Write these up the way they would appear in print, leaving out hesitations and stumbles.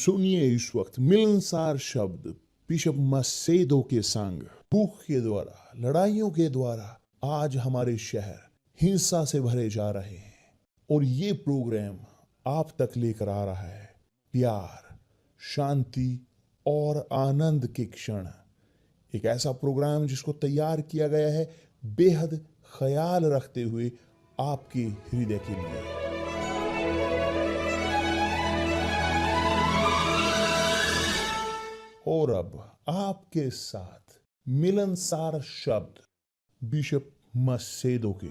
सुनिए इस वक्त मिलनसार शब्द बिशप मसेदो के संग। भूख के द्वारा, लड़ाइयों के द्वारा आज हमारे शहर हिंसा से भरे जा रहे हैं और ये प्रोग्राम आप तक लेकर आ रहा है प्यार, शांति और आनंद के क्षण। एक ऐसा प्रोग्राम जिसको तैयार किया गया है बेहद ख्याल रखते हुए आपके हृदय के लिए। और अब आपके साथ मिलनसार शब्द बिशप मसेदो के।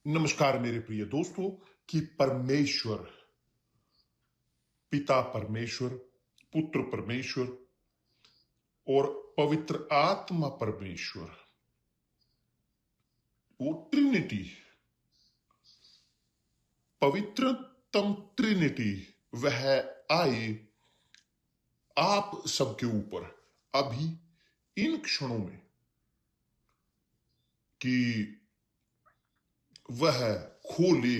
नमस्कार मेरे प्रिय दोस्तों। कि परमेश्वर, पिता परमेश्वर, पुत्र परमेश्वर और पवित्र आत्मा परमेश्वर, वो ट्रिनिटी, पवित्रतम ट्रिनिटी, वह आए आप सबके ऊपर अभी इन क्षणों में, कि वह खोले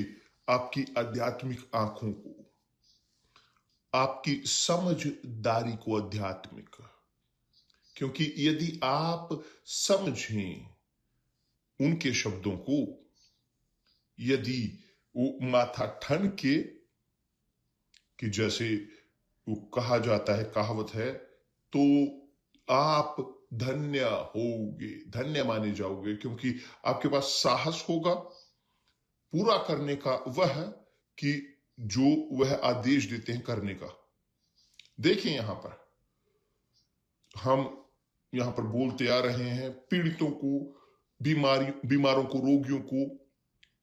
आपकी आध्यात्मिक आंखों को, आपकी समझदारी को आध्यात्मिक। क्योंकि यदि आप समझें उनके शब्दों को, यदि वो माथा ठन के, कि जैसे वो कहा जाता है, कहावत है, तो आप धन्य होगे, धन्य माने जाओगे, क्योंकि आपके पास साहस होगा पूरा करने का, वह कि जो वह आदेश देते हैं करने का। देखिए यहां पर हम बोलते आ रहे हैं पीड़ितों को, बीमारों को, रोगियों को,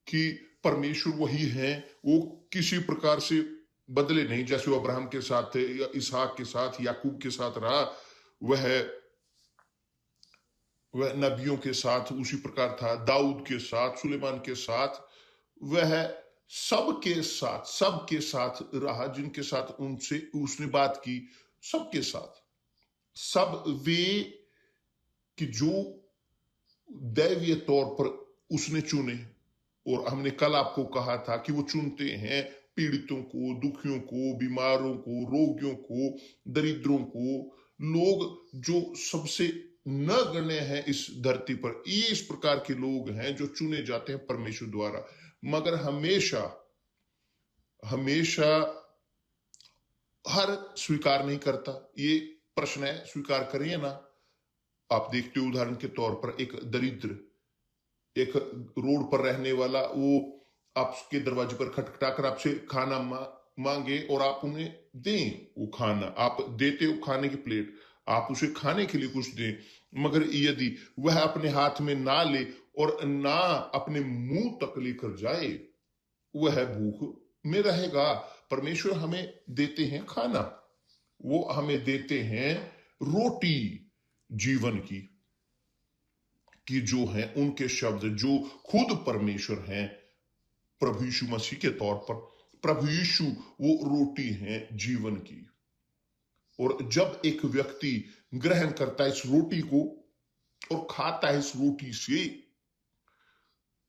कि परमेश्वर वही है, वो किसी प्रकार से बदले नहीं। जैसे वो अब्राहम के साथ थे, या इसहाक के साथ, याकूब के साथ रहा, वह नबियों के साथ उसी प्रकार था, दाऊद के साथ, सुलेमान के साथ, वह सबके साथ रहा, जिनके साथ उनसे उसने बात की, सबके साथ, सब वे कि जो दैवीय तौर पर उसने चुने। और हमने कल आपको कहा था कि वो चुनते हैं पीड़ितों को, दुखियों को, बीमारों को, रोगियों को, दरिद्रों को, लोग जो सबसे नगण्य हैं इस धरती पर। ये इस प्रकार के लोग हैं जो चुने जाते हैं परमेश्वर द्वारा। मगर हमेशा हर स्वीकार नहीं करता। ये प्रश्न है, स्वीकार करिए ना। आप देखते हो उदाहरण के तौर पर एक दरिद्र, एक रोड पर रहने वाला, वो आपके दरवाजे पर खटखटाकर आपसे खाना मांगे और आप उन्हें दें वो खाना, आप देते हो खाने की प्लेट, आप उसे खाने के लिए कुछ दें। मगर यदि वह अपने हाथ में ना ले और ना अपने मुंह तक लेकर जाए, वह भूख में रहेगा। परमेश्वर हमें देते हैं खाना, वो हमें देते हैं रोटी जीवन की, कि जो है उनके शब्द, जो खुद परमेश्वर हैं, प्रभु यीशु मसीह के तौर पर, प्रभु यीशु वो रोटी हैं जीवन की। और जब एक व्यक्ति ग्रहण करता है इस रोटी को और खाता है इस रोटी से,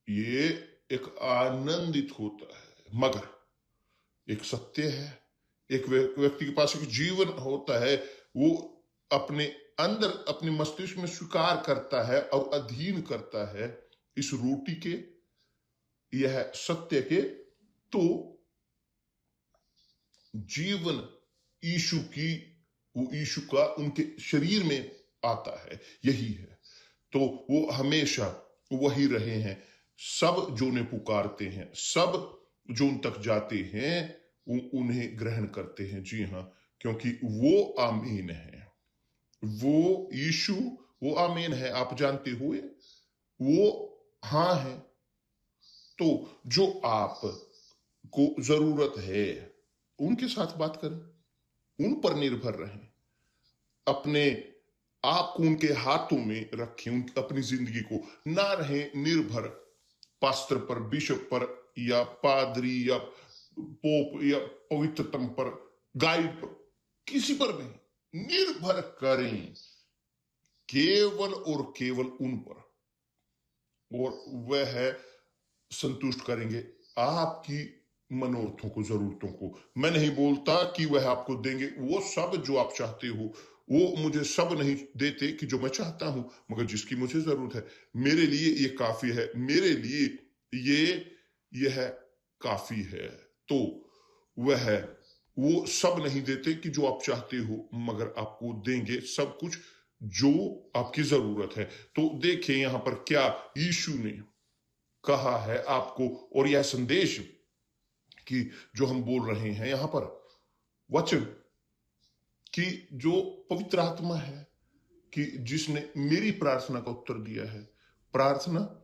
ये एक आनंदित होता है। मगर एक सत्य है, एक व्यक्ति के पास एक जीवन होता है, वो अपने अंदर, अपने मस्तिष्क में स्वीकार करता है और अधीन करता है इस रोटी के, यह सत्य के, तो जीवन यीशु की, वो यीशु का उनके शरीर में आता है, यही है। तो वो हमेशा वही रहे हैं। सब जो उन्हें पुकारते हैं, सब जो उन तक जाते हैं, उन्हें ग्रहण करते हैं। जी हाँ, क्योंकि वो आमीन है, वो यीशु, वो आमीन है। आप जानते हुए वो हाँ है। तो जो आप को जरूरत है उनके साथ बात करें, उन पर निर्भर रहें, अपने आप को उनके हाथों में रखें, अपनी जिंदगी को ना रहें निर्भर पास्टर पर, बिशप पर, या पादरी, या पोप, या पवित्रतम पर, गाइड पर, किसी पर नहीं निर्भर करें। केवल और केवल उन पर, और वह है संतुष्ट करेंगे आपकी मनोरथों को, जरूरतों को। मैं नहीं बोलता कि वह आपको देंगे वो सब जो आप चाहते हो, वो मुझे सब नहीं देते कि जो मैं चाहता हूं, मगर जिसकी मुझे जरूरत है, मेरे लिए ये काफी है, मेरे लिए यह काफी है। तो वह वो सब नहीं देते कि जो आप चाहते हो, मगर आपको देंगे सब कुछ जो आपकी जरूरत है। तो देखिए यहां पर क्या यीशु ने कहा है आपको, और यह संदेश कि जो हम बोल रहे हैं यहां पर वचन कि जो पवित्र आत्मा है, कि जिसने मेरी प्रार्थना का उत्तर दिया है। प्रार्थना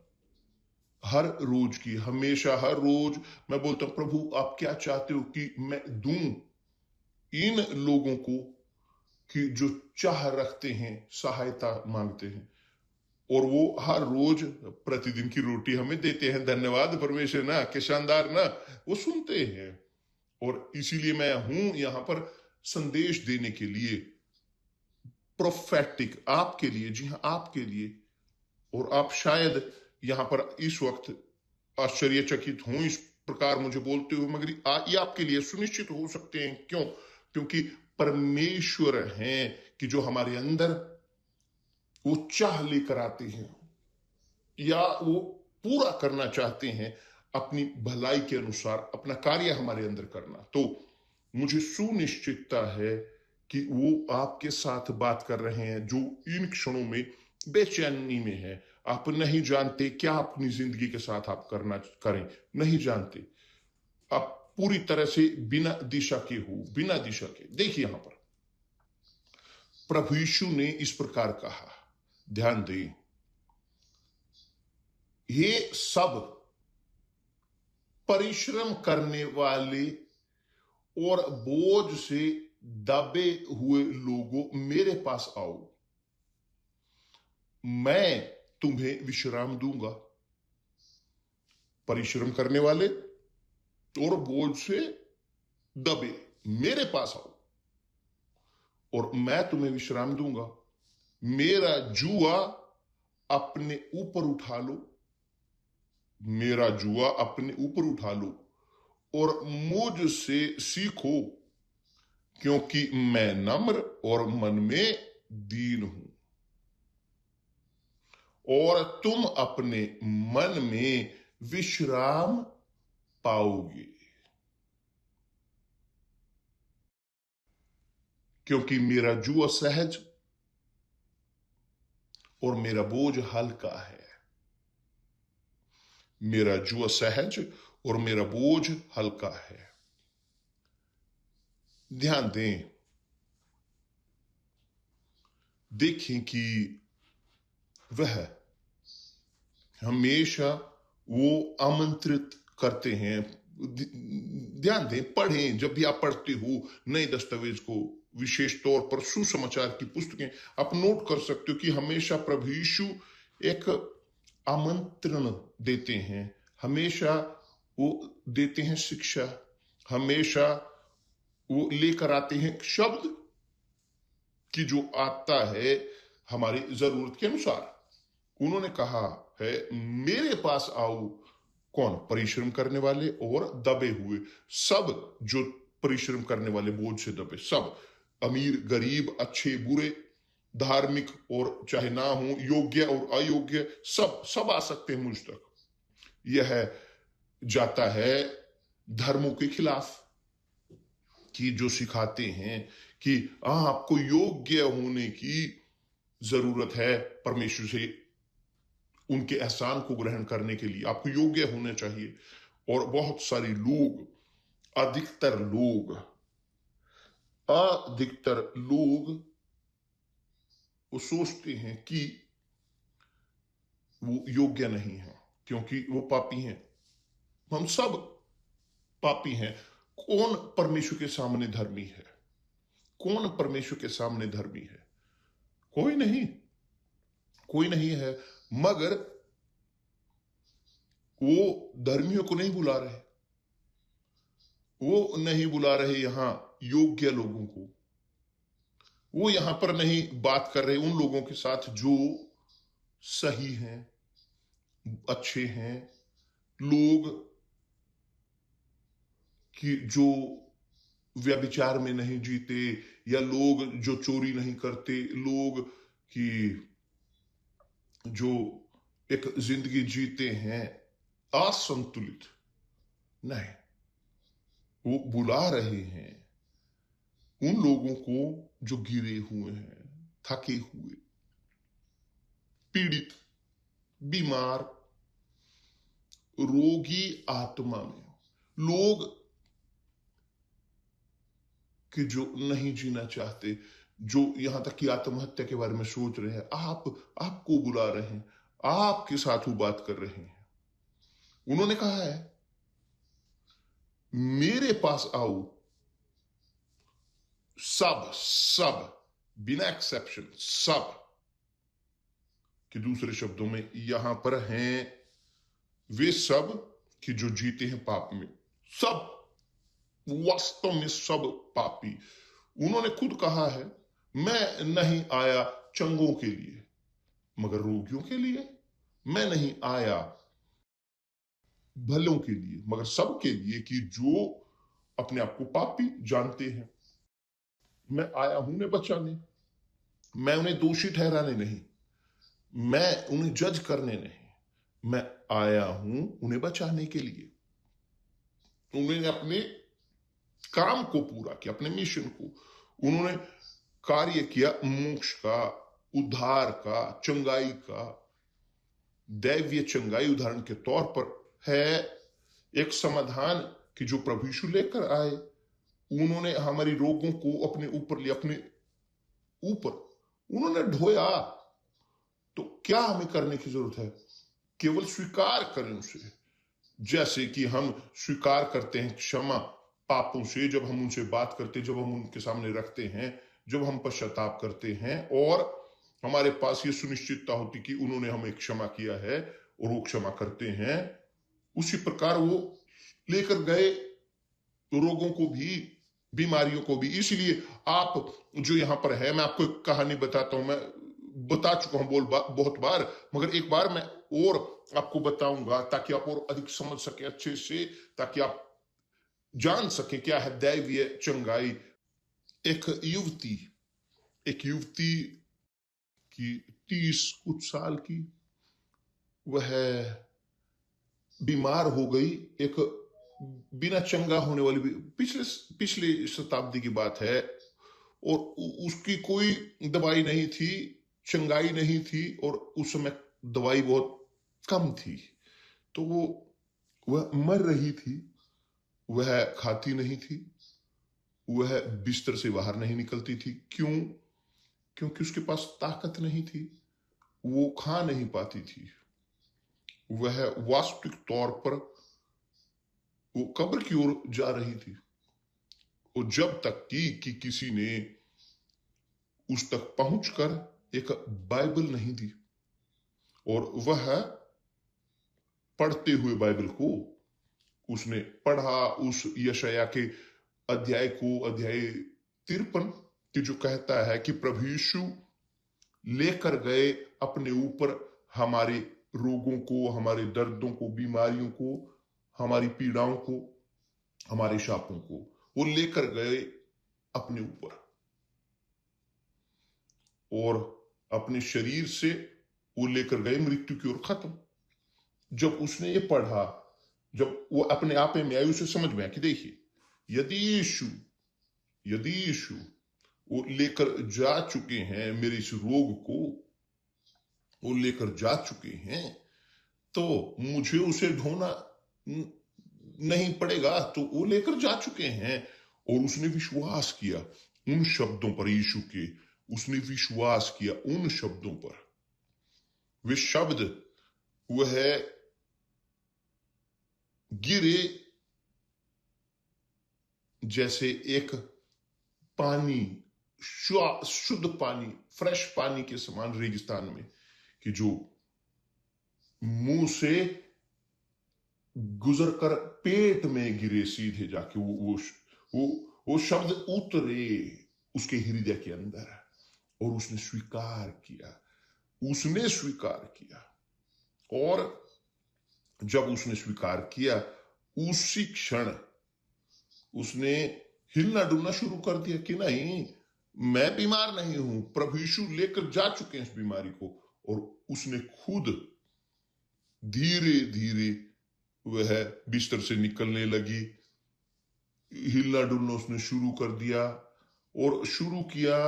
हर रोज की, हमेशा हर रोज मैं बोलता हूं, प्रभु आप क्या चाहते हो कि मैं दूं इन लोगों को कि जो चाह रखते हैं, सहायता मांगते हैं, और वो हर रोज प्रतिदिन की रोटी हमें देते हैं। धन्यवाद परमेश्वर ना, कि शानदार ना, वो सुनते हैं। और इसीलिए मैं हूं यहां पर संदेश देने के लिए, प्रोफेटिक, आपके लिए, जी हां आपके लिए। और आप शायद यहां पर इस वक्त आश्चर्यचकित हों इस प्रकार मुझे बोलते हुए, मगर ये आपके लिए सुनिश्चित हो सकते हैं। क्यों? क्योंकि परमेश्वर हैं कि जो हमारे अंदर वो चाह लेकर आते हैं, या वो पूरा करना चाहते हैं अपनी भलाई के अनुसार अपना कार्य हमारे अंदर करना। तो मुझे सुनिश्चितता है कि वो आपके साथ बात कर रहे हैं, जो इन क्षणों में बेचैनी में है। आप नहीं जानते क्या अपनी जिंदगी के साथ आप करना करें, नहीं जानते, आप पूरी तरह से बिना दिशा के हो, बिना दिशा के। देखिए यहां पर प्रभु यीशु ने इस प्रकार कहा, ध्यान दें, ये सब परिश्रम करने वाले और बोझ से दबे हुए लोगों, मेरे पास आओ, मैं तुम्हें विश्राम दूंगा। परिश्रम करने वाले और बोझ से दबे, मेरे पास आओ और मैं तुम्हें विश्राम दूंगा। मेरा जुआ अपने ऊपर उठा लो, मेरा जुआ अपने ऊपर उठा लो और मुझसे सीखो, क्योंकि मैं नम्र और मन में दीन हूं, और तुम अपने मन में विश्राम पाओगे। क्योंकि मेरा जुआ सहज और मेरा बोझ हल्का है। मेरा जुआ सहज और मेरा बोझ हल्का है। ध्यान दें, देखें कि वह हमेशा वो आमंत्रित करते हैं। ध्यान दें, पढ़ें, जब भी आप पढ़ते हो नए दस्तावेज को, विशेष तौर पर सुसमाचार की पुस्तकें, आप नोट कर सकते हो कि हमेशा प्रभु यीशु एक आमंत्रण देते हैं, हमेशा वो देते हैं शिक्षा, हमेशा वो लेकर आते हैं शब्द कि जो आता है हमारी जरूरत के अनुसार। उन्होंने कहा है, मेरे पास आओ, कौन? परिश्रम करने वाले और दबे हुए, सब जो परिश्रम करने वाले, बोझ से दबे, सब, अमीर गरीब, अच्छे बुरे, धार्मिक और चाहे ना हो, योग्य और अयोग्य, सब सब आ सकते हैं मुझ तक। यह जाता है धर्मों के खिलाफ, कि जो सिखाते हैं कि आपको योग्य होने की जरूरत है परमेश्वर से, उनके एहसान को ग्रहण करने के लिए आपको योग्य होना चाहिए। और बहुत सारे लोग, अधिकतर लोग वो सोचते हैं कि वो योग्य नहीं है क्योंकि वो पापी हैं। हम सब पापी हैं। कौन परमेश्वर के सामने धर्मी है? कौन परमेश्वर के सामने धर्मी है? कोई नहीं, कोई नहीं है। मगर वो धर्मियों को नहीं बुला रहे, वो नहीं बुला रहे यहां योग्य लोगों को, वो यहां पर नहीं बात कर रहे उन लोगों के साथ जो सही हैं, अच्छे हैं, लोग कि जो व्यभिचार में नहीं जीते, या लोग जो चोरी नहीं करते, लोग कि जो एक जिंदगी जीते हैं असंतुलित नहीं। वो बुला रहे हैं उन लोगों को जो गिरे हुए हैं, थके हुए, पीड़ित, बीमार, रोगी आत्मा में लोग कि जो नहीं जीना चाहते, जो यहां तक कि आत्महत्या के बारे में सोच रहे हैं, आपको बुला रहे हैं, आपके साथ वो बात कर रहे हैं। उन्होंने कहा है मेरे पास आओ, सब सब, बिना एक्सेप्शन सब, कि दूसरे शब्दों में यहां पर हैं वे सब कि जो जीते हैं पाप में, सब, वास्तव में सब पापी। उन्होंने खुद कहा है मैं नहीं आया चंगों के लिए मगर रोगियों के लिए, मैं नहीं आया भलों के लिए मगर सबके लिए, कि जो अपने आप को पापी जानते हैं। मैं आया हूं उन्हें बचाने, मैं उन्हें दोषी ठहराने नहीं, मैं उन्हें जज करने नहीं, मैं आया हूं उन्हें बचाने के लिए। उन्होंने अपने काम को पूरा किया, अपने मिशन को उन्होंने कार्य किया, मोक्ष का, उद्धार का, चंगाई का। दैवीय चंगाई उदाहरण के तौर पर है एक समाधान कि जो प्रभु यीशु लेकर आए, उन्होंने हमारी रोगों को अपने ऊपर लिया, अपने ऊपर उन्होंने ढोया। तो क्या हमें करने की जरूरत है? केवल स्वीकार करें उसे, जैसे कि हम स्वीकार करते हैं क्षमा पापों से, जब हम उनसे बात करते हैं, जब हम उनके सामने रखते हैं, जब हम पश्चाताप करते हैं और हमारे पास ये सुनिश्चितता होती कि उन्होंने हमें क्षमा किया है और वो क्षमा करते हैं। उसी प्रकार वो लेकर गए रोगों को भी, बीमारियों को भी। इसलिए आप जो यहां पर है, मैं आपको एक कहानी बताता हूं, मैं बता चुका हूं बहुत बार, मगर एक बार मैं और आपको बताऊंगा ताकि आप और अधिक समझ सके अच्छे से, ताकि आप जान सके क्या है दैवीय चंगाई। एक युवती की 30 कुछ साल की, वह बीमार हो गई, एक बिना चंगा होने वाली पिछले शताब्दी की बात है, और उसकी कोई दवाई नहीं थी, चंगाई नहीं थी, और उस समय दवाई बहुत कम थी। तो वह मर रही थी, वह खाती नहीं थी, वह बिस्तर से बाहर नहीं निकलती थी। क्यों? क्योंकि उसके पास ताकत नहीं थी, वो खा नहीं पाती थी। वह वास्तविक तौर पर वो कब्र की ओर जा रही थी, और जब तक कि किसी ने उस तक पहुंचकर एक बाइबल नहीं दी, और वह पढ़ते हुए बाइबल को उसने पढ़ा, उस यशाया के अध्याय को, अध्याय 53 की जो कहता है कि प्रभु यीशु लेकर गए अपने ऊपर हमारे रोगों को, हमारे दर्दों को, बीमारियों को, हमारी पीड़ाओं को, हमारे शापों को, वो लेकर गए अपने ऊपर, और अपने शरीर से वो लेकर गए मृत्यु की ओर खत्म। जब उसने ये पढ़ा, जब वो अपने आप में आई, उसे समझ में आया कि देखिए, यदि यीशु वो लेकर जा चुके हैं मेरे इस रोग को, वो लेकर जा चुके हैं, तो मुझे उसे ढोना नहीं पड़ेगा। तो वो लेकर जा चुके हैं, और उसने विश्वास किया उन शब्दों पर यीशु के, उसने विश्वास किया उन शब्दों पर। वे शब्द वह गिरे जैसे एक पानी, शुद्ध पानी, फ्रेश पानी के समान रेगिस्तान में, कि जो मुंह से गुजरकर पेट में गिरे सीधे जाके, वो शब्द उतरे उसके हृदय के अंदर। और उसने स्वीकार किया। उसने स्वीकार किया, और जब उसने स्वीकार किया, उसी क्षण उसने हिलना डुलना शुरू कर दिया कि नहीं, मैं बीमार नहीं हूं, प्रभु यीशु लेकर जा चुके हैं इस बीमारी को। और उसने खुद धीरे धीरे वह बिस्तर से निकलने लगी, हिलना डुलना उसने शुरू कर दिया। और शुरू किया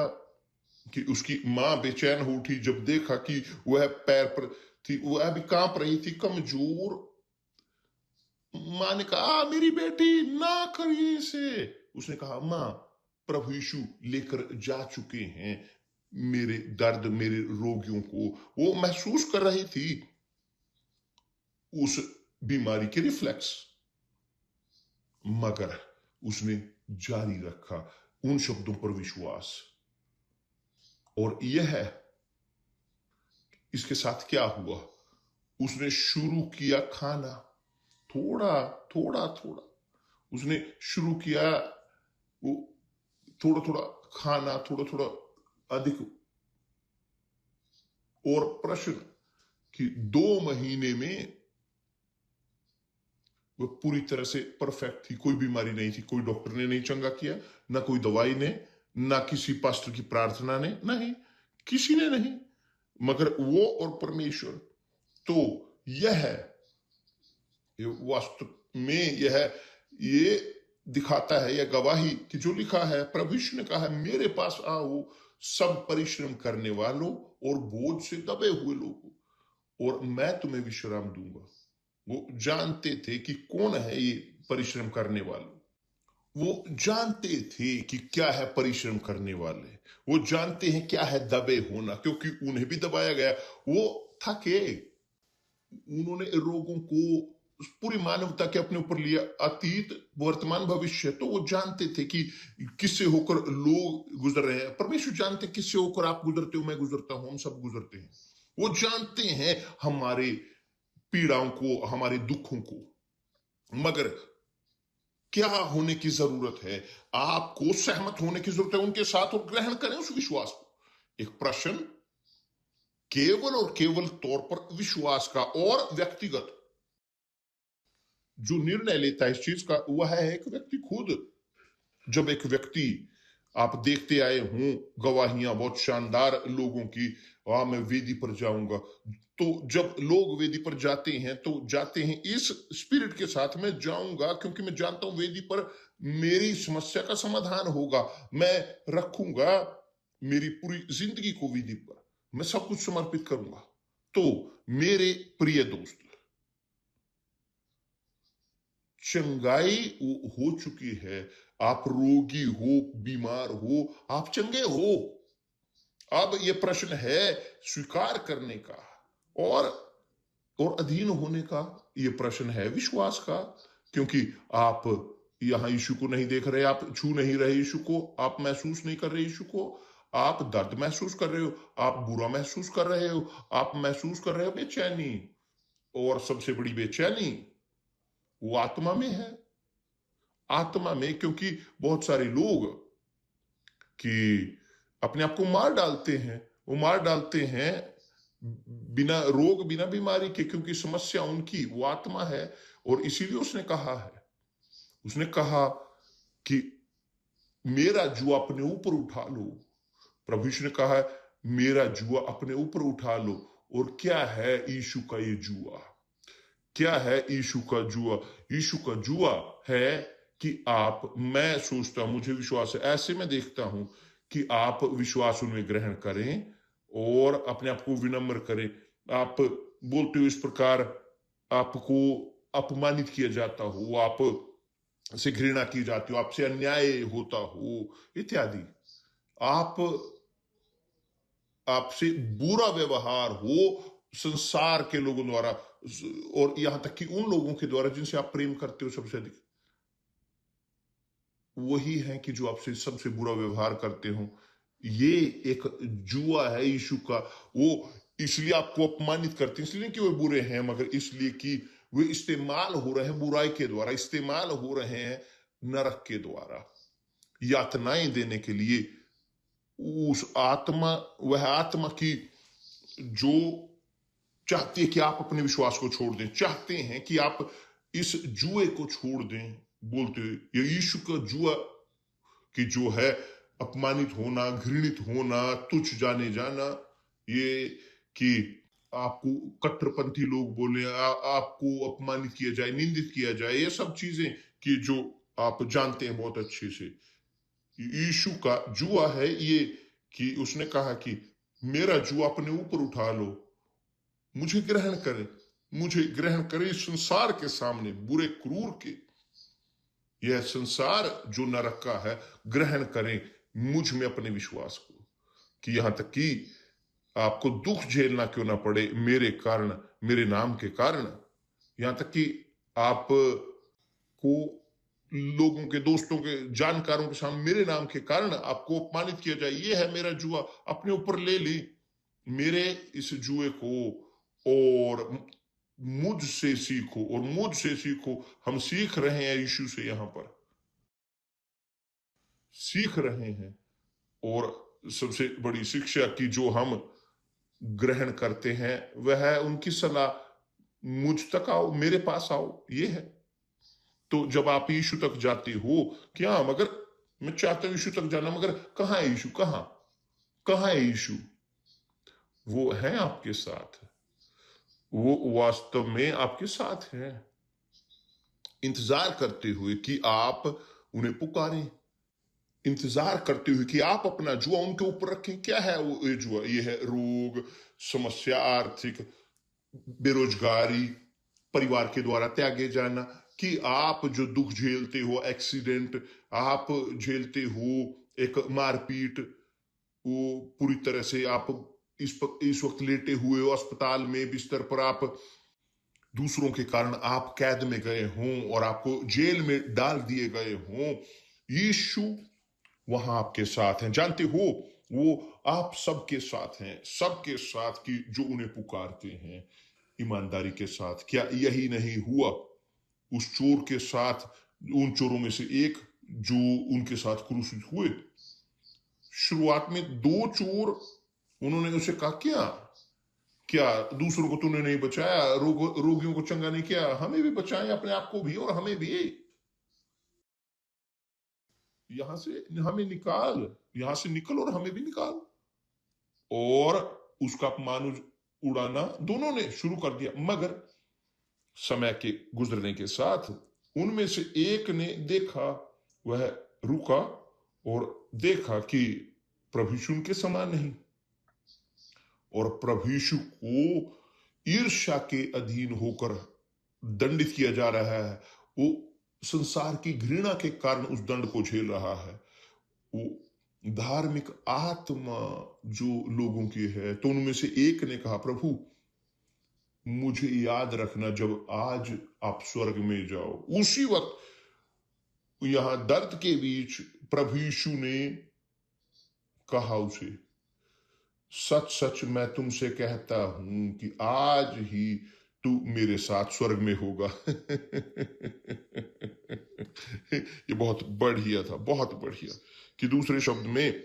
कि उसकी मां बेचैन हो उठी जब देखा कि वह पैर पर थी, वह भी कांप रही थी, कमजोर। मां ने कहा, मेरी बेटी ना करिए इसे। उसने कहा, मां, प्रभु यीशु लेकर जा चुके हैं मेरे दर्द, मेरे रोगियों को। वो महसूस कर रही थी उस बीमारी के रिफ्लेक्स, मगर उसने जारी रखा उन शब्दों पर विश्वास। और यह है, इसके साथ क्या हुआ, उसने शुरू किया खाना, थोड़ा थोड़ा थोड़ा उसने शुरू किया, वो थोड़ा थोड़ा खाना, थोड़ा थोड़ा अधिक। और प्रश्न कि 2 महीने में वह पूरी तरह से परफेक्ट थी, कोई बीमारी नहीं थी, कोई डॉक्टर ने नहीं चंगा किया, ना कोई दवाई ने, ना किसी पास्टर की प्रार्थना ने, नहीं, किसी ने नहीं, मगर वो और परमेश्वर। तो यह है, वास्तव में ये दिखाता है, यह गवाही कि जो लिखा है, प्रभु यीशु ने कहा है, मेरे पास आओ सब परिश्रम करने वालों और बोझ से दबे हुए लोगों, और मैं तुम्हें विश्राम दूंगा। वो जानते थे कि कौन है ये परिश्रम करने वाले, वो जानते थे कि क्या है परिश्रम करने वाले, वो जानते हैं क्या है दबे होना, क्योंकि उन्हें भी दबाया गया। वो थके, उन्होंने रोगों को, पूरी मानवता के अपने ऊपर लिया, अतीत, वर्तमान, भविष्य। तो वो जानते थे कि किससे होकर लोग गुजर रहे हैं। परमेश्वर जानते किससे होकर आप गुजरते हो, मैं गुजरता हूं, हम सब गुजरते हैं। वो जानते हैं हमारे पीड़ाओं को, हमारे दुखों को, मगर क्या होने की जरूरत है, आपको सहमत होने की जरूरत है उनके साथ, और ग्रहण करें उस विश्वास को। एक प्रश्न केवल और केवल तौर पर विश्वास का, और व्यक्तिगत जो निर्णय लेता है इस चीज का, वह है एक व्यक्ति खुद। जब एक व्यक्ति, आप देखते आए हों गवाहियां बहुत शानदार लोगों की, मैं वेदी पर जाऊंगा, तो जब लोग वेदी पर जाते हैं तो जाते हैं इस स्पिरिट के साथ, मैं जाऊंगा क्योंकि मैं जानता हूं वेदी पर मेरी समस्या का समाधान होगा, मैं रखूंगा मेरी पूरी जिंदगी को वेदी पर, मैं सब कुछ समर्पित करूंगा। तो मेरे प्रिय दोस्त, चंगाई हो चुकी है, आप रोगी हो, बीमार हो, आप चंगे हो। अब यह प्रश्न है स्वीकार करने का, और अधीन होने का। यह प्रश्न है विश्वास का, क्योंकि आप यहां यीशु को नहीं देख रहे, आप छू नहीं रहे यीशु को, आप महसूस नहीं कर रहे यीशु को, आप दर्द महसूस कर रहे हो, आप बुरा महसूस कर रहे हो, आप महसूस कर रहे हो बेचैनी, और सबसे बड़ी बेचैनी वो आत्मा में है, आत्मा में। क्योंकि बहुत सारे लोग कि अपने आप को मार डालते हैं, वो मार डालते हैं बिना रोग, बिना बीमारी के, क्योंकि समस्या उनकी वो आत्मा है। और इसीलिए उसने कहा है, उसने कहा कि मेरा जुआ अपने ऊपर उठा लो। प्रभु यीशु ने कहा है, मेरा जुआ अपने ऊपर उठा लो। और क्या है यीशु का ये जुआ, क्या है यीशु का जुआ? यीशु का जुआ है कि आप, मैं सोचता हूं, मुझे विश्वास है, ऐसे मैं देखता हूं कि आप विश्वास उनमें ग्रहण करें और अपने आप को विनम्र करें। आप बोलते हो इस प्रकार, आपको अपमानित किया जाता हो, आप से घृणा की जाती हो, आपसे अन्याय होता हो इत्यादि, आपसे बुरा व्यवहार हो संसार के लोगों द्वारा, और यहां तक कि उन लोगों के द्वारा जिनसे आप प्रेम करते हो सबसे अधिक, वही है कि जो आपसे सबसे बुरा व्यवहार करते हो। ये एक जुआ है यीशु का। वो इसलिए आपको अपमानित करते हैं, इसलिए कि वे बुरे हैं, मगर इसलिए कि वे इस्तेमाल हो रहे हैं बुराई के द्वारा, इस्तेमाल हो रहे हैं नरक के द्वारा, यातनाएं देने के लिए। उस आत्मा, वह आत्मा की जो चाहती है कि आप अपने विश्वास को छोड़ दें, चाहते हैं कि आप इस जुए को छोड़ दें, बोलते हुए ये यीशु का जुआ कि जो है अपमानित होना, घृणित होना, तुच्छ जाने जाना, ये कि आपको कट्टरपंथी लोग बोले, आपको अपमानित किया जाए, निंदित किया जाए, ये सब चीजें कि जो आप जानते हैं बहुत अच्छे से। यीशु का जुआ है ये कि उसने कहा कि मेरा जुआ अपने ऊपर उठा लो, मुझे ग्रहण करें, मुझे ग्रहण करें इस संसार के सामने, बुरे क्रूर के, यह संसार जो नरक का है, ग्रहण करें मुझ में अपने विश्वास को, कि यहां तक कि आपको दुख झेलना क्यों ना पड़े मेरे कारण, मेरे नाम के कारण, यहां तक कि आप को लोगों के, दोस्तों के, जानकारों के सामने मेरे नाम के कारण आपको अपमानित किया जाए। ये है मेरा जुआ, अपने ऊपर ले ली मेरे इस जुए को और मुझसे सीखो, और मुझसे सीखो। हम सीख रहे हैं यीशु से, यहां पर सीख रहे हैं। और सबसे बड़ी शिक्षा की जो हम ग्रहण करते हैं वह है उनकी सलाह, मुझ तक आओ, मेरे पास आओ, ये है। तो जब आप यीशु तक जाते हो, क्या मगर मैं चाहता हूं यीशु तक जाना, मगर कहां है यीशु, कहां है यीशु? वो है आपके साथ, वो वास्तव में आपके साथ है, इंतजार करते हुए कि आप उन्हें पुकारें, इंतजार करते हुए कि आप अपना जुआ उनके ऊपर रखें। क्या है वो ये जुआ? ये है रोग, समस्या, आर्थिक, बेरोजगारी, परिवार के द्वारा त्यागे जाना, कि आप जो दुख झेलते हो, एक्सीडेंट आप झेलते हो, एक मारपीट, वो पूरी तरह से आप इस वक्त लेटे हुए हो अस्पताल में बिस्तर पर, आप दूसरों के कारण आप कैद में गए हों और आपको जेल में डाल दिए गए हों, यीशु वहां आपके साथ हैं। जानते हो वो आप सबके साथ हैं, सबके साथ कि जो उन्हें पुकारते हैं ईमानदारी के साथ। क्या यही नहीं हुआ उस चोर के साथ, उन चोरों में से एक जो उनके साथ क्रूसित हुए? शुरुआत में दो चोर, उन्होंने उसे कहा क्या क्या दूसरों को तूने नहीं बचाया, रोगियों को चंगा नहीं किया, हमें भी बचाएं, अपने आप को भी और हमें भी, यहां से हमें निकाल, यहां से निकल और हमें भी निकाल। और उसका अपमान उड़ाना दोनों ने शुरू कर दिया। मगर समय के गुजरने के साथ उनमें से एक ने देखा, वह रुका और देखा कि प्रभु यीशु उनके समान नहीं, और प्रभु यीशु को ईर्ष्या के अधीन होकर दंडित किया जा रहा है। वो संसार की घृणा के कारण उस दंड को झेल रहा है। वो धार्मिक आत्मा जो लोगों की है, तो उनमें से एक ने कहा, प्रभु मुझे याद रखना जब आज आप स्वर्ग में जाओ। उसी वक्त यहां दर्द के बीच प्रभु यीशु ने कहा उसे, सच सच मैं तुमसे कहता हूं कि आज ही तू मेरे साथ स्वर्ग में होगा। ये बहुत बढ़िया था, बहुत बढ़िया। कि दूसरे शब्द में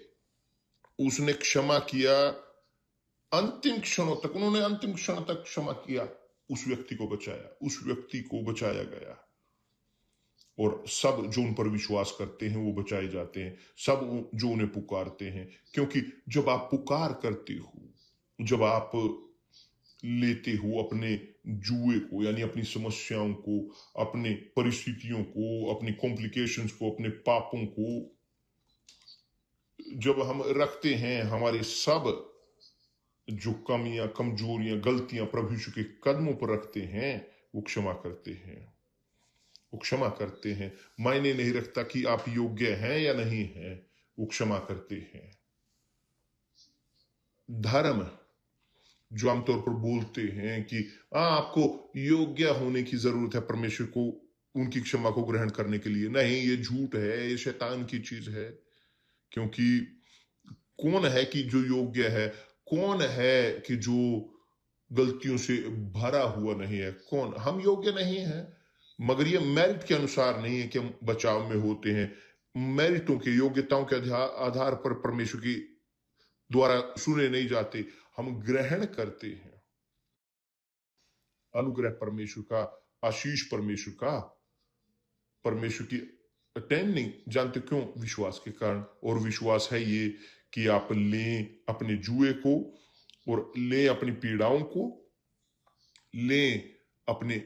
उसने क्षमा किया अंतिम क्षणों तक, उन्होंने अंतिम क्षण तक क्षमा किया, उस व्यक्ति को बचाया, उस व्यक्ति को बचाया गया। और सब जो उन पर विश्वास करते हैं वो बचाए जाते हैं, सब जो उन्हें पुकारते हैं। क्योंकि जब आप पुकार करते हो, जब आप लेते हो अपने जुए को, यानी अपनी समस्याओं को, अपने परिस्थितियों को, अपनी कॉम्प्लिकेशंस को, अपने पापों को जब हम रखते हैं, हमारे सब जो कमियां, कमजोरियां, गलतियां प्रभु यीशु के कदमों पर रखते हैं, वो क्षमा करते हैं, वो क्षमा करते हैं। मायने नहीं रखता कि आप योग्य हैं या नहीं हैं, वो क्षमा करते हैं। धर्म जो आमतौर पर बोलते हैं कि आपको योग्य होने की जरूरत है परमेश्वर को, उनकी क्षमा को ग्रहण करने के लिए, नहीं, ये झूठ है, ये शैतान की चीज है। क्योंकि कौन है कि जो योग्य है? कौन है कि जो गलतियों से भरा हुआ नहीं है? कौन? हम योग्य नहीं हैं, मगर ये मेरिट के अनुसार नहीं है कि हम बचाव में होते हैं। मेरिटों के, योग्यताओं के आधार पर परमेश्वर की द्वारा सुने नहीं जाते, हम ग्रहण करते हैं अनुग्रह परमेश्वर का, आशीष परमेश्वर का, परमेश्वर की अटेंड नहीं जानते क्यों? विश्वास के कारण। और विश्वास है ये कि आप लें अपने जुए को, और लें अपनी पीड़ाओं को, लें अपने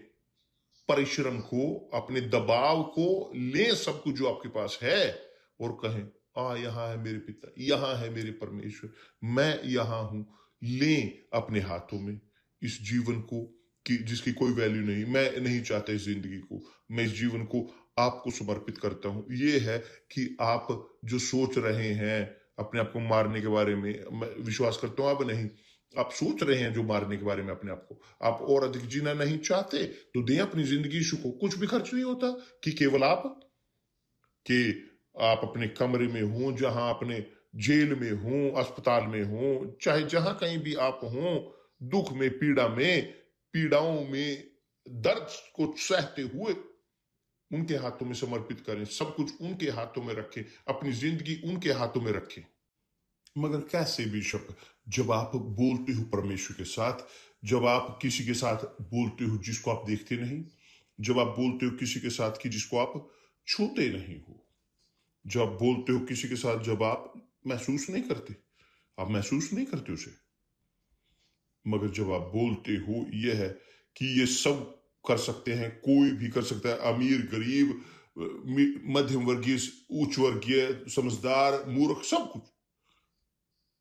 परिश्रम को, अपने दबाव को, लें सब कुछ जो आपके पास है, और कहें यहाँ है मेरे पिता, यहाँ है मेरे परमेश्वर, मैं यहाँ हूं। लें अपने हाथों में इस जीवन को, कि जिसकी कोई वैल्यू नहीं। मैं नहीं चाहता इस जिंदगी को, मैं इस जीवन को आपको समर्पित करता हूं। ये है कि आप जो सोच रहे हैं अपने आप को मारने के बारे में, मैं विश्वास करता हूं अब नहीं, आप सोच रहे हैं जो मारने के बारे में अपने आप को, आप और अधिक जीना नहीं चाहते, तो दें अपनी जिंदगी यीशु को। कुछ भी खर्च नहीं होता, कि केवल आप अपने कमरे में हों, जहां अपने जेल में हों, अस्पताल में हों, चाहे जहां कहीं भी आप हों, दुख में, पीड़ा में, पीड़ाओं में, दर्द को सहते हुए उनके हाथों में समर्पित करें, सब कुछ उनके हाथों में रखें, अपनी जिंदगी उनके हाथों में रखें। मगर कैसे बिशप? जब आप बोलते हो परमेश्वर के साथ, जब आप किसी के साथ बोलते हो जिसको आप देखते नहीं, जब आप बोलते हो किसी के साथ कि जिसको आप छूते नहीं हो, जब आप बोलते हो किसी के साथ जब आप महसूस नहीं करते, आप महसूस नहीं करते उसे, मगर जब आप बोलते हो यह है कि ये सब कर सकते हैं, कोई भी कर सकता है, अमीर, गरीब, मध्यम वर्गीय, उच्च वर्गीय, समझदार, मूर्ख, सब कुछ,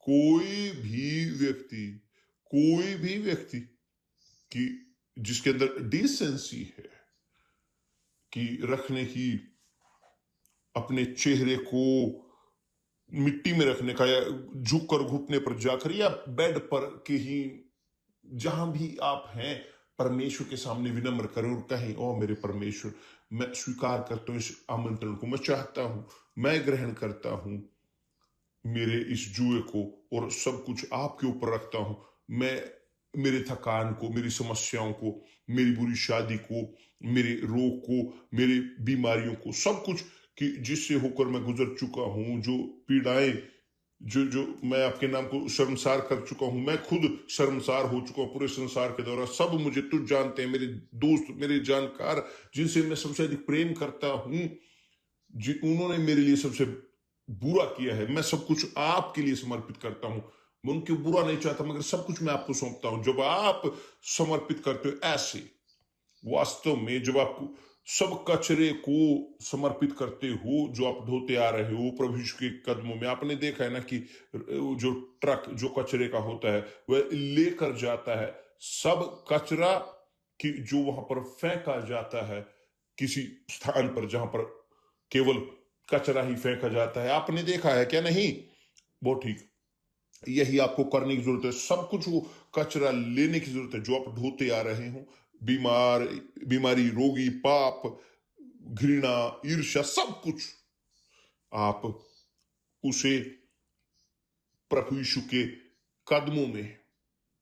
कोई भी व्यक्ति कि जिसके अंदर डिसेंसी है कि रखने की, अपने चेहरे को मिट्टी में रखने का, या झुककर घुटने पर जाकर, या बेड पर के ही, जहां भी आप हैं, परमेश्वर के सामने विनम्र करें और कहें, ओ मेरे परमेश्वर, मैं स्वीकार करता हूं इस आमंत्रण को, मैं चाहता हूं, मैं ग्रहण करता हूं मेरे इस जुए को, और सब कुछ आपके ऊपर रखता हूं। मैं मेरे थकान को, मेरी समस्याओं को, मेरी बुरी शादी को, मेरे रोग को, मेरी बीमारियों को, सब कुछ कि जिससे होकर मैं गुजर चुका हूं, जो पीड़ाएं, जो जो मैं आपके नाम को शर्मसार कर चुका हूं, मैं खुद शर्मसार हो चुका हूं पूरे संसार के द्वारा। सब मुझे तुझ जानते हैं, मेरे दोस्त, मेरे जानकार, जिनसे मैं सबसे अधिक प्रेम करता हूं, उन्होंने मेरे लिए सबसे बुरा किया है, मैं सब कुछ आपके लिए समर्पित करता हूं। मैं उनके बुरा नहीं चाहता, मगर सब कुछ मैं आपको सौंपता हूं। जब आप समर्पित करते हो ऐसे, वास्तव में जब आप सब कचरे को समर्पित करते हो, जो आप ढोते आ रहे हो प्रभु यीशु के कदमों में, आपने देखा है ना कि जो ट्रक जो कचरे का होता है वह लेकर जाता है सब कचरा, कि जो वहां पर फेंका जाता है किसी स्थान पर जहां पर केवल कचरा ही फेंका जाता है। आपने देखा है क्या? नहीं? बहुत ठीक, यही आपको करने की जरूरत है। सब कुछ वो कचरा लेने की जरूरत है जो आप ढोते आ रहे हो, बीमारी, रोगी, पाप, घृणा, ईर्ष्या, सब कुछ आप उसे प्रभु यीशु के कदमों में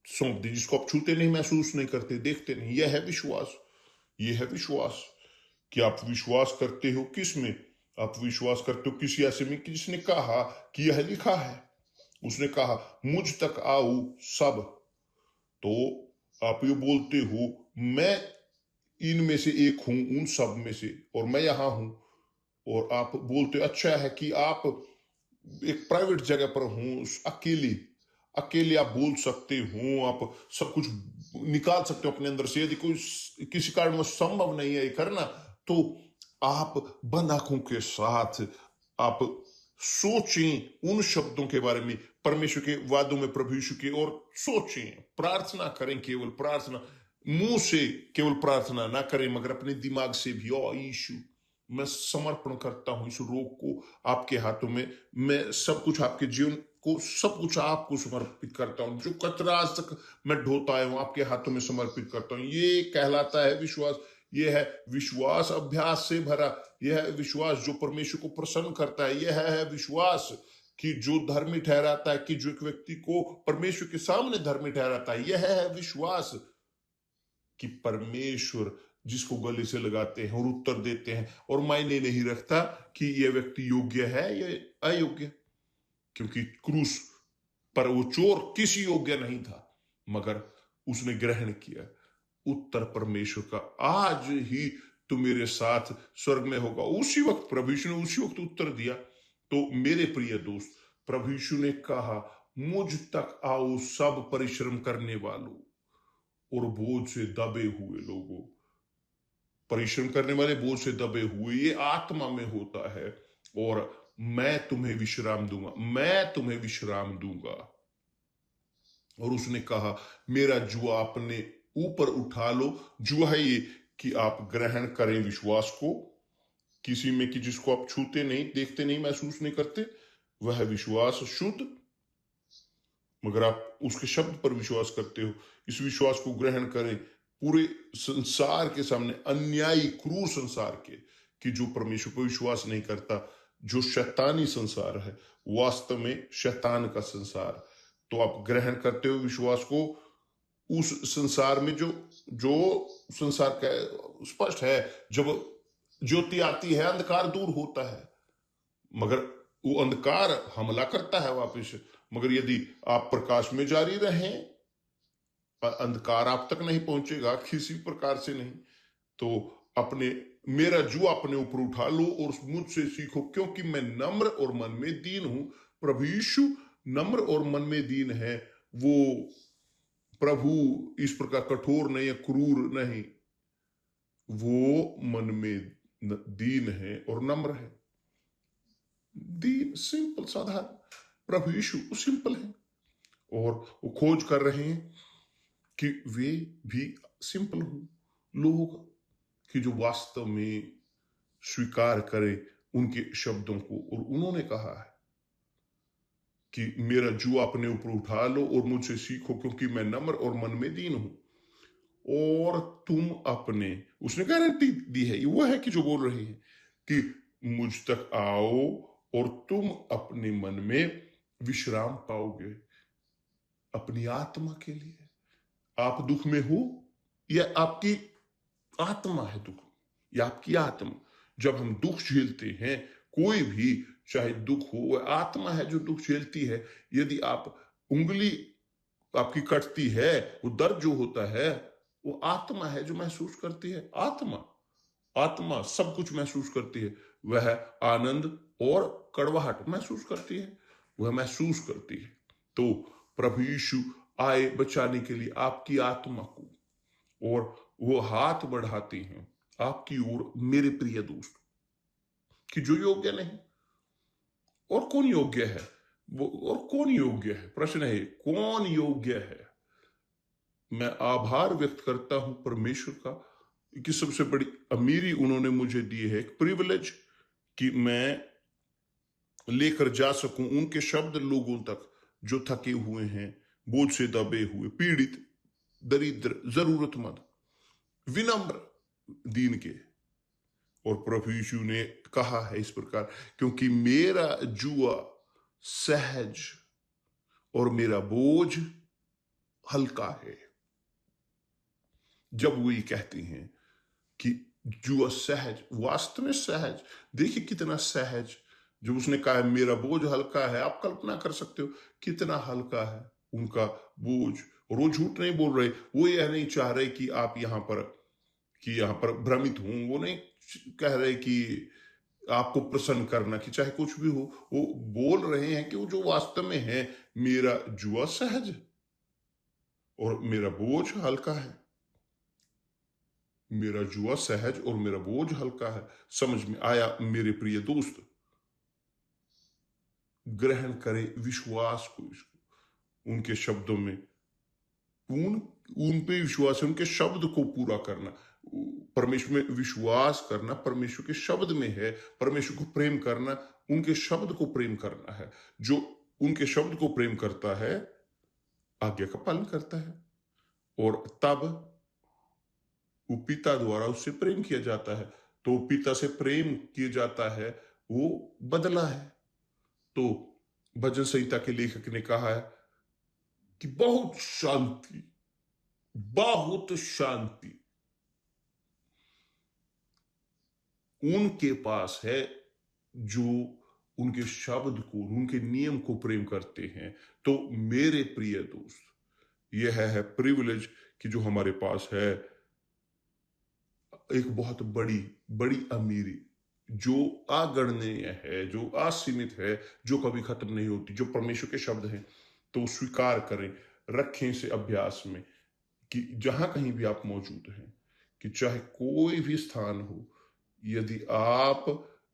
सौंप दीजिए, जिसको आप छूते नहीं, महसूस नहीं करते, देखते नहीं। यह है विश्वास, यह है विश्वास कि आप विश्वास करते हो किस में? आप विश्वास करते हो किसी ऐसे में कि जिसने कहा कि यह लिखा है, उसने कहा मुझ तक आओ सब। तो आप ये बोलते हो मैं इनमें से एक हूं, उन सब में से, और मैं यहां हूं। और आप बोलते हो अच्छा है कि आप एक प्राइवेट जगह पर हूं, अकेले अकेले आप बोल सकते हो, आप सब कुछ निकाल सकते हो अपने अंदर से। यदि कोई किसी कारण में संभव नहीं है ये करना, तो आप बंद आंखों के साथ आप सोचें उन शब्दों के बारे में, परमेश्वर के वादों में, प्रभु यीशु के, और सोचें, प्रार्थना करें, केवल प्रार्थना, मुंह से केवल प्रार्थना ना करें, मगर अपने दिमाग से भी, ओ यीशु मैं समर्पण करता हूं इस रोग को आपके हाथों में, मैं सब कुछ आपके जीवन को, सब कुछ आपको समर्पित करता हूं, जो कचरा आज तक मैं ढोता आया हूं आपके हाथों में समर्पित करता हूं। ये कहलाता है विश्वास। यह है विश्वास अभ्यास से भरा, यह है विश्वास जो परमेश्वर को प्रसन्न करता है। यह है विश्वास कि जो धर्मी ठहराता है, कि जो एक व्यक्ति को परमेश्वर के सामने धर्मी ठहराता है। यह है विश्वास कि परमेश्वर जिसको गले से लगाते हैं और उत्तर देते हैं, और मायने नहीं रखता कि यह व्यक्ति योग्य है या अयोग्य, क्योंकि क्रूस पर वो चोर किसी योग्य नहीं था, मगर उसने ग्रहण किया उत्तर परमेश्वर का, आज ही तू मेरे साथ स्वर्ग में होगा। उसी वक्त प्रभु यीशु ने उसी वक्त उत्तर दिया। तो मेरे प्रिय दोस्त, प्रभु यीशु ने कहा, मुझ तक आओ सब परिश्रम करने वालों और बोझ से दबे हुए लोगों। परिश्रम करने वाले, बोझ से दबे हुए, ये आत्मा में होता है, और मैं तुम्हें विश्राम दूंगा, मैं तुम्हें विश्राम दूंगा। और उसने कहा, मेरा जुआ अपने ऊपर उठा लो। जुआ है ये कि आप ग्रहण करें विश्वास को किसी में, कि जिसको आप छूते नहीं, देखते नहीं, महसूस नहीं करते, वह विश्वास शुद्ध, मगर आप उसके शब्द पर विश्वास करते हो। इस विश्वास को ग्रहण करें पूरे संसार के सामने, अन्यायी क्रूर संसार के, कि जो परमेश्वर पर विश्वास नहीं करता, जो शैतानी संसार है, वास्तव में शैतान का संसार। तो आप ग्रहण करते हो विश्वास को उस संसार में जो जो संसार का स्पष्ट है, जब ज्योति आती है अंधकार दूर होता है, मगर वो अंधकार हमला करता है वापिस। मगर यदि आप प्रकाश में जारी रहें, अंधकार आप तक नहीं पहुंचेगा किसी प्रकार से नहीं। तो अपने मेरा जुआ अपने ऊपर उठा लो और मुझसे सीखो, क्योंकि मैं नम्र और मन में दीन हूं। प्रभु यीशु नम्र और मन में दीन है। वो प्रभु इस प्रकार कठोर नहीं है, क्रूर नहीं, वो मन में दीन है और नम्र है। दीन, सिंपल, साधारण। प्रभु यीशु सिंपल है, और वो खोज कर रहे हैं कि वे भी सिंपल हो लोग, कि जो वास्तव में स्वीकार करें उनके शब्दों को। और उन्होंने कहा है कि मेरा जुआ अपने ऊपर उठा लो और मुझसे सीखो, क्योंकि मैं नम्र और मन में दीन हूं, और तुम अपने, उसने गारंटी दी है, वो है कि जो बोल रहे हैं कि मुझ तक आओ और तुम अपने मन में विश्राम पाओगे। अपनी आत्मा के लिए, आप दुख में हो, या आपकी आत्मा है दुख, या आपकी आत्मा। जब हम दुख झेलते हैं, कोई भी चाहे दुख हो, वह आत्मा है जो दुख झेलती है। यदि आप उंगली आपकी कटती है, वो दर्द जो होता है, वो आत्मा है जो महसूस करती है। आत्मा सब कुछ महसूस करती है। वह आनंद और कड़वाहट महसूस करती है, वह महसूस करती है। तो प्रभु यीशु आए बचाने के लिए आपकी आत्मा को, और वो हाथ बढ़ाते हैं आपकी ओर, मेरे प्रिय दोस्त, कि जो योग्य नहीं। और कौन योग्य है? वो और कौन योग्य है? प्रश्न है, कौन योग्य है? मैं आभार व्यक्त करता हूं परमेश्वर का कि सबसे बड़ी अमीरी उन्होंने मुझे दी है, एक प्रिविलेज, कि मैं लेकर जा सकूं उनके शब्द लोगों तक जो थके हुए हैं, बोझ से दबे हुए, पीड़ित, दरिद्र, जरूरतमंद, विनम्र, दीन के। और प्रभु यीशु ने कहा है इस प्रकार, क्योंकि मेरा जुआ सहज और मेरा बोझ हल्का है। जब वो ये कहते हैं कि जुआ सहज, वास्तव में सहज, देखिए कितना सहज। जब उसने कहा है मेरा बोझ हल्का है, आप कल्पना कर सकते हो कितना हल्का है उनका बोझ। और वो झूठ नहीं बोल रहे, वो यह नहीं चाह रहे कि आप यहां पर भ्रमित हूं। वो नहीं कह रहे कि आपको प्रसन्न करना, कि चाहे कुछ भी हो। वो बोल रहे हैं कि वो जो वास्तव में है, मेरा जुआ सहज है और मेरा बोझ हल्का है। मेरा जुआ सहज और मेरा बोझ हल्का है। समझ में आया मेरे प्रिय दोस्त? ग्रहण करें विश्वास को, इसको उनके शब्दों में, उन पे विश्वास है, उनके शब्द को पूरा करना, परमेश्वर में विश्वास करना परमेश्वर के शब्द में है। परमेश्वर को प्रेम करना, उनके शब्द को प्रेम करना है। जो उनके शब्द को प्रेम करता है, आज्ञा का पालन करता है, और तब वो पिता द्वारा उससे प्रेम किया जाता है। तो पिता से प्रेम किया जाता है, वो बदला है। तो भजन संहिता के लेखक ने कहा है कि बहुत शांति, बहुत शांति उनके पास है जो उनके शब्द को, उनके नियम को प्रेम करते हैं, तो मेरे प्रिय दोस्त, यह है प्रिविलेज कि जो हमारे पास है, एक बहुत बड़ी बड़ी अमीरी जो अगणनीय है, जो असीमित है, जो कभी खत्म नहीं होती, जो परमेश्वर के शब्द हैं। तो स्वीकार करें, रखें इसे अभ्यास में, कि जहां कहीं भी आप मौजूद हैं, कि चाहे कोई भी स्थान हो, यदि आप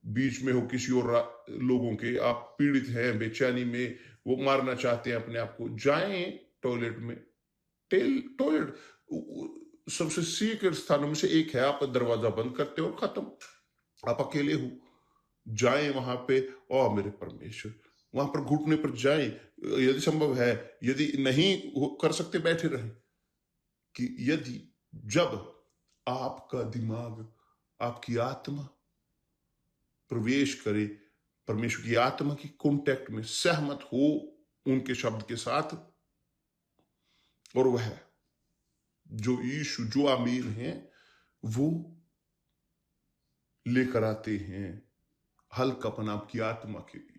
बीच में हो किसी और लोगों के, आप पीड़ित हैं, बेचैनी में, वो मारना चाहते हैं अपने आप को, जाएं टॉयलेट में। टॉयलेट सबसे सीक्रेट स्थानों में से एक है। आप दरवाजा बंद करते हो और खत्म, आप अकेले हो, जाएं वहां पे, और मेरे परमेश्वर, वहां पर घुटने पर जाएं, यदि संभव है, यदि नहीं कर सकते बैठे रहें। कि यदि जब आपका दिमाग, आपकी आत्मा प्रवेश करे परमेश्वर की आत्मा की कांटेक्ट में, सहमत हो उनके शब्द के साथ, और वह जो यीशु, जो आमीर हैं, वो लेकर आते हैं हल्कापन आपकी आत्मा के लिए।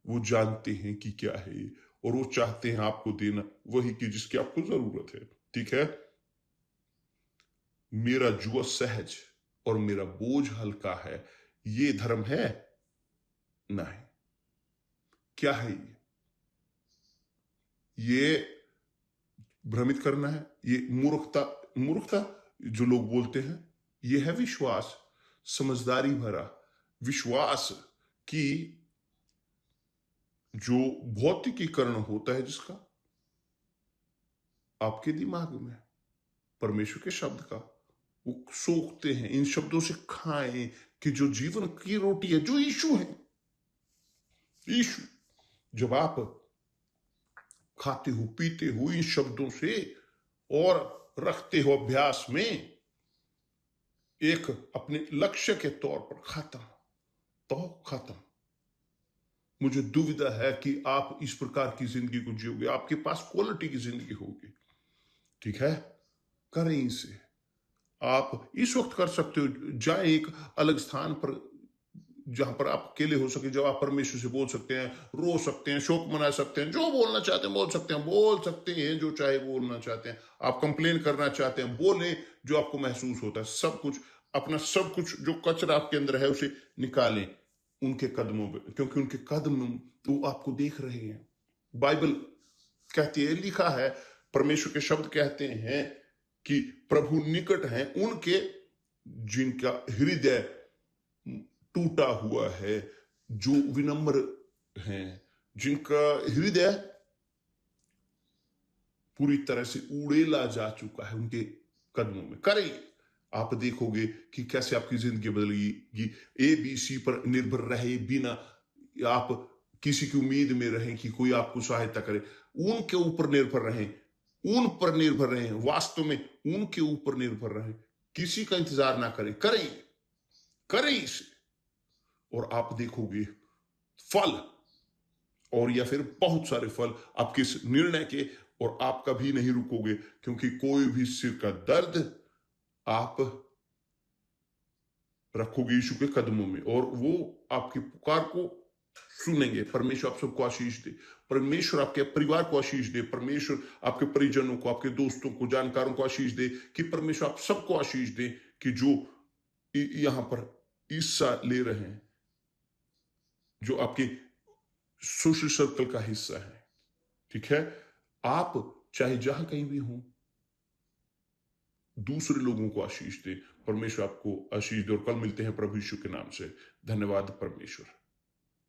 वो जानते हैं कि क्या है ये, और वो चाहते हैं आपको देना वही कि जिसकी आपको जरूरत है। ठीक है, मेरा जुआ सहज और मेरा बोझ हल्का है, ये धर्म है? नहीं। क्या है ये भ्रमित करना है, ये मूर्खता, मूर्खता जो लोग बोलते हैं, ये है विश्वास, समझदारी भरा विश्वास कि जो भौतिकीकरण होता है जिसका आपके दिमाग में परमेश्वर के शब्द का, वो सोखते हैं, इन शब्दों से खाएं कि जो जीवन की रोटी है, जो यीशु है। यीशु, जब आप खाते हो, पीते हो इन शब्दों से और रखते हो अभ्यास में, एक अपने लक्ष्य के तौर पर खत्म, तो खत्म। मुझे दुविधा है कि आप इस प्रकार की जिंदगी को जियोगे, आपके पास क्वालिटी की जिंदगी होगी। ठीक है, करें इसे। आप इस वक्त कर सकते हो, जाए एक अलग स्थान पर जहां पर आप अकेले हो सके, जब आप परमेश्वर से बोल सकते हैं, रो सकते हैं, शोक मना सकते हैं, जो बोलना चाहते हैं बोल सकते हैं, बोल सकते हैं जो चाहे बोलना चाहते हैं। आप कंप्लेन करना चाहते हैं, बोले जो आपको महसूस होता है, सब कुछ, अपना सब कुछ जो कचरा आपके अंदर है उसे निकालें उनके कदमों में, क्योंकि उनके कदम वो आपको देख रहे हैं। बाइबल कहती है, लिखा है, परमेश्वर के शब्द कहते हैं कि प्रभु निकट हैं उनके जिनका हृदय टूटा हुआ है, जो विनम्र हैं, जिनका हृदय पूरी तरह से उड़ेला जा चुका है, उनके कदमों में करें। आप देखोगे कि कैसे आपकी जिंदगी बदलेगी। ABC पर निर्भर रहे बिना आप किसी की उम्मीद में रहें कि कोई आपको सहायता करे, उनके ऊपर निर्भर रहें, उन पर निर्भर रहें, वास्तव में उनके ऊपर निर्भर रहें, किसी का इंतजार ना करें, करें, करें इसे, और आप देखोगे फल, और या फिर बहुत सारे फल आपके इस निर्णय के, और आप कभी नहीं रुकोगे, क्योंकि कोई भी सिर का दर्द आप रखोगे यीशु के कदमों में, और वो आपकी पुकार को सुनेंगे। परमेश्वर आप सबको आशीष दे, परमेश्वर आपके परिवार को आशीष दे, परमेश्वर आपके परिजनों को, आपके दोस्तों को, जानकारों को आशीष दे, कि परमेश्वर आप सबको आशीष दे कि जो यहां पर हिस्सा ले रहे हैं, जो आपके सोशल सर्कल का हिस्सा है। ठीक है, आप चाहे जहां कहीं भी हो, दूसरे लोगों को आशीष दे, परमेश्वर आपको आशीष दे, और कल मिलते हैं प्रभु यीशु के नाम से। धन्यवाद परमेश्वर।